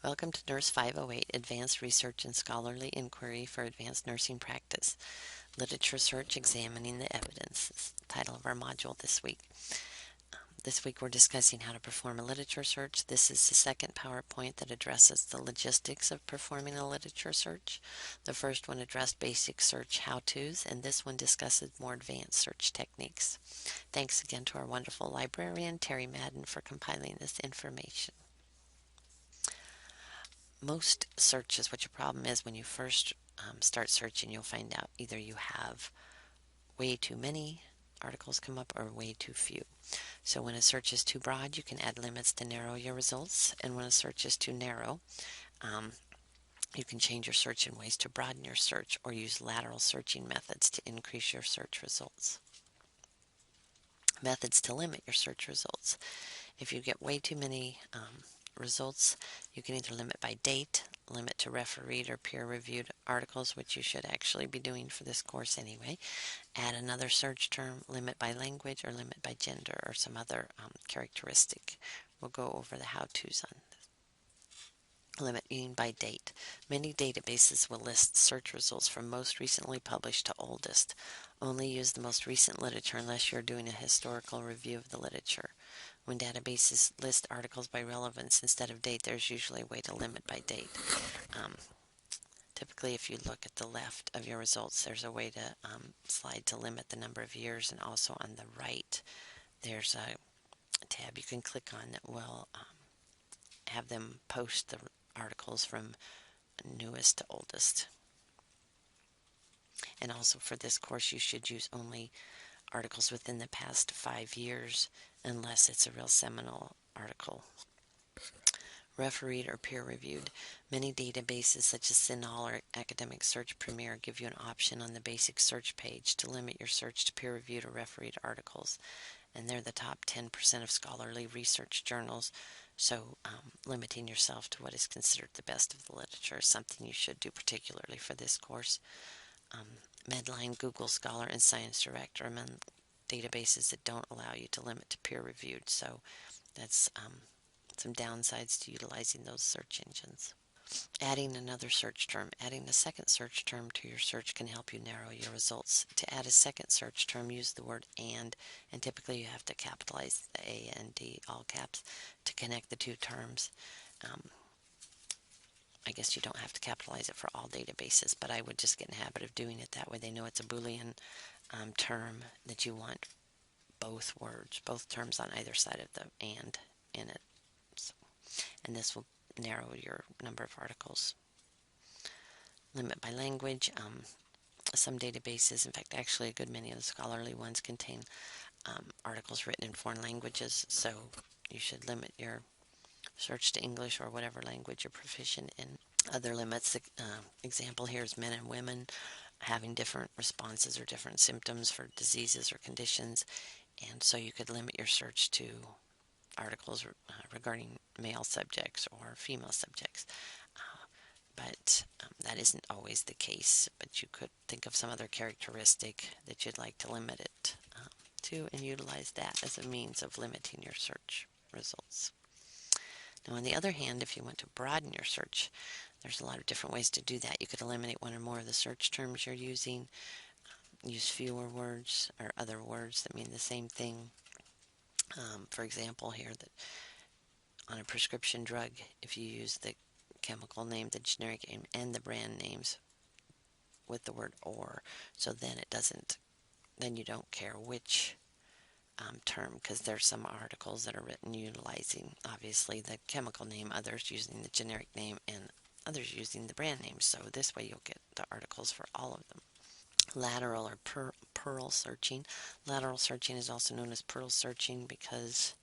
Welcome to NURS508 Advanced Research and Scholarly Inquiry for Advanced Nursing Practice. Literature Search Examining the Evidence is the title of our module this week. This week we're discussing how to perform a literature search. This is the second PowerPoint that addresses the logistics of performing a literature search. The first one addressed basic search how-tos, and this one discusses more advanced search techniques. Thanks again to our wonderful librarian, Terry Madden, for compiling this information. Most searches, what your problem is when you first start searching, you'll find out either you have way too many articles come up or way too few. So when a search is too broad, you can add limits to narrow your results, and when a search is too narrow, you can change your search in ways to broaden your search or use lateral searching methods to increase your search results. Methods to limit your search results. If you get way too many results, you can either limit by date, limit to refereed or peer-reviewed articles, which you should actually be doing for this course anyway, add another search term, limit by language, or limit by gender or some other characteristic. We'll go over the how-tos on this. Limiting by date. Many databases will list search results from most recently published to oldest. Only use the most recent literature unless you're doing a historical review of the literature. When databases list articles by relevance instead of date, there's usually a way to limit by date. Typically, if you look at the left of your results, there's a way to slide to limit the number of years, and also on the right, there's a tab you can click on that will have them post the articles from newest to oldest. And also for this course, you should use only articles within the past 5 years unless it's a real seminal article. Refereed or peer-reviewed. Many databases such as CINAHL or Academic Search Premier give you an option on the basic search page to limit your search to peer-reviewed or refereed articles, and they're the top 10% of scholarly research journals, so limiting yourself to what is considered the best of the literature is something you should do, particularly for this course. Medline, Google Scholar, and ScienceDirect are among databases that don't allow you to limit to peer-reviewed, so that's some downsides to utilizing those search engines. Adding another search term. Adding a second search term to your search can help you narrow your results. To add a second search term, use the word and typically you have to capitalize the A and D, all caps, to connect the two terms. I guess you don't have to capitalize it for all databases, but I would just get in the habit of doing it that way. They know it's a Boolean term that you want both words, both terms on either side of the and in it. So, and this will narrow your number of articles. Limit by language. Some databases, in fact, actually a good many of the scholarly ones contain articles written in foreign languages, so you should limit your search to English or whatever language you're proficient in. Other limits, example here is men and women having different responses or different symptoms for diseases or conditions, and so you could limit your search to articles regarding male subjects or female subjects. But that isn't always the case, but you could think of some other characteristic that you'd like to limit it to and utilize that as a means of limiting your search results. Now, on the other hand, if you want to broaden your search, there's a lot of different ways to do that. You could eliminate one or more of the search terms you're using, use fewer words or other words that mean the same thing. For example, here, that on a prescription drug, if you use the chemical name, the generic name, and the brand names with the word or, so then it doesn't, then you don't care which term, because there's some articles that are written utilizing obviously the chemical name, others using the generic name, and others using the brand name. So this way you'll get the articles for all of them. Lateral or purl searching. Lateral searching is also known as purl searching because,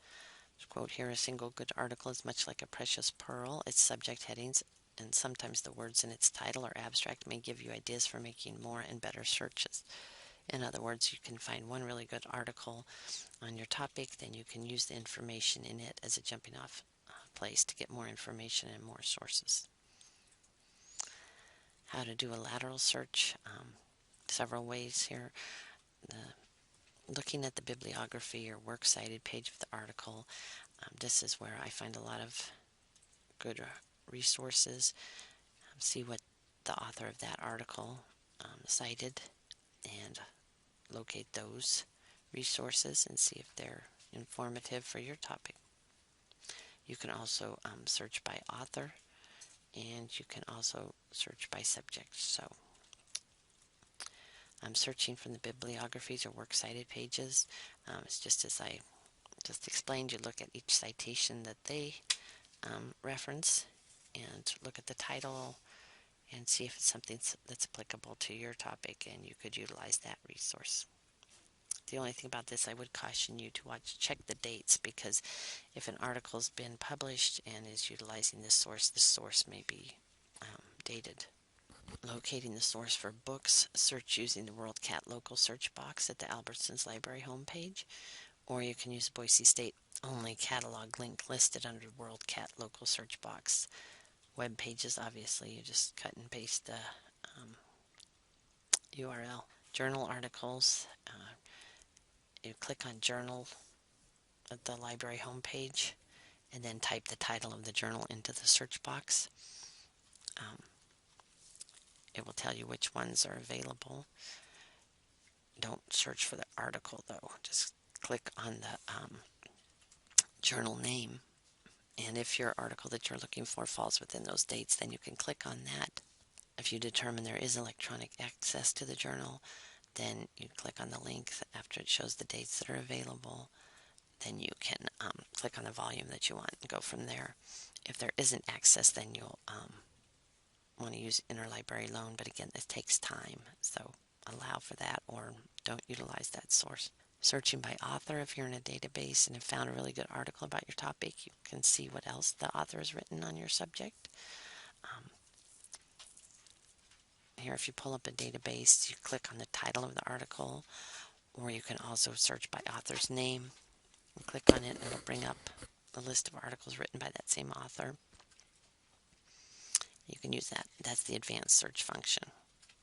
quote here, a single good article is much like a precious pearl. Its subject headings and sometimes the words in its title or abstract may give you ideas for making more and better searches. In other words, you can find one really good article on your topic, then you can use the information in it as a jumping off place to get more information and more sources. How to do a lateral search. Several ways here. Looking at the bibliography or works cited page of the article. This is where I find a lot of good resources, see what the author of that article cited, and locate those resources and see if they're informative for your topic. You can also search by author, and you can also search by subject. So I'm searching from the bibliographies or works cited pages. It's just as I just explained. You look at each citation that they reference and look at the title and see if it's something that's applicable to your topic, and you could utilize that resource. The only thing about this, I would caution you to check the dates, because if an article's been published and is utilizing this source may be dated. Locating the source for books, search using the WorldCat local search box at the Albertsons Library homepage, or you can use the Boise State only catalog link listed under WorldCat local search box. Web pages, obviously, you just cut and paste the URL. Journal articles, you click on journal at the library homepage and then type the title of the journal into the search box. It will tell you which ones are available. Don't search for the article though, just click on the journal name, and if your article that you're looking for falls within those dates, then you can click on that. If you determine there is electronic access to the journal, then you click on the link after it shows the dates that are available. Then you can click on the volume that you want and go from there. If there isn't access, then you'll want to use interlibrary loan, but again, this takes time, so allow for that or don't utilize that source. Searching by author, if you're in a database and have found a really good article about your topic, you can see what else the author has written on your subject. Here, if you pull up a database, you click on the title of the article, or you can also search by author's name. You click on it and it'll bring up a list of articles written by that same author. You can use that. That's the advanced search function.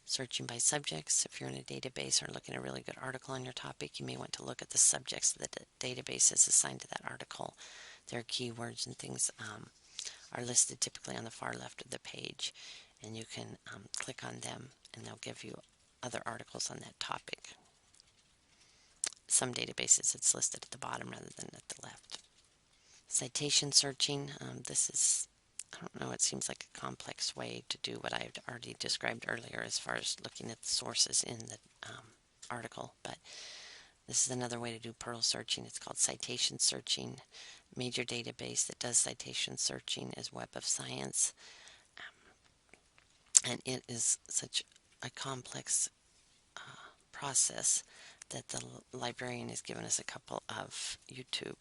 Searching by subjects, if you're in a database or looking at a really good article on your topic, you may want to look at the subjects that the database has assigned to that article. Their keywords and things are listed typically on the far left of the page, and you can click on them and they'll give you other articles on that topic. Some databases it's listed at the bottom rather than at the left. Citation searching, this is, I don't know, it seems like a complex way to do what I've already described earlier as far as looking at the sources in the article, but this is another way to do Perl searching. It's called citation searching. Major database that does citation searching is Web of Science, and it is such a complex process that the librarian has given us a couple of YouTube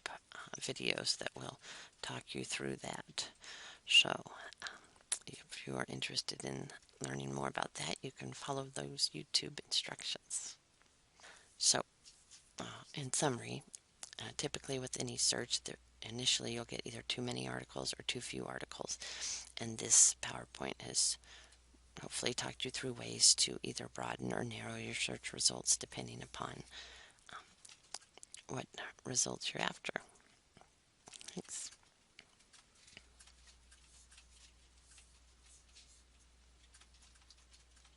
videos that will talk you through that. So if you are interested in learning more about that, you can follow those YouTube instructions. So in summary, typically with any search, initially you'll get either too many articles or too few articles, and this PowerPoint has hopefully talked you through ways to either broaden or narrow your search results depending upon what results you're after. Thanks.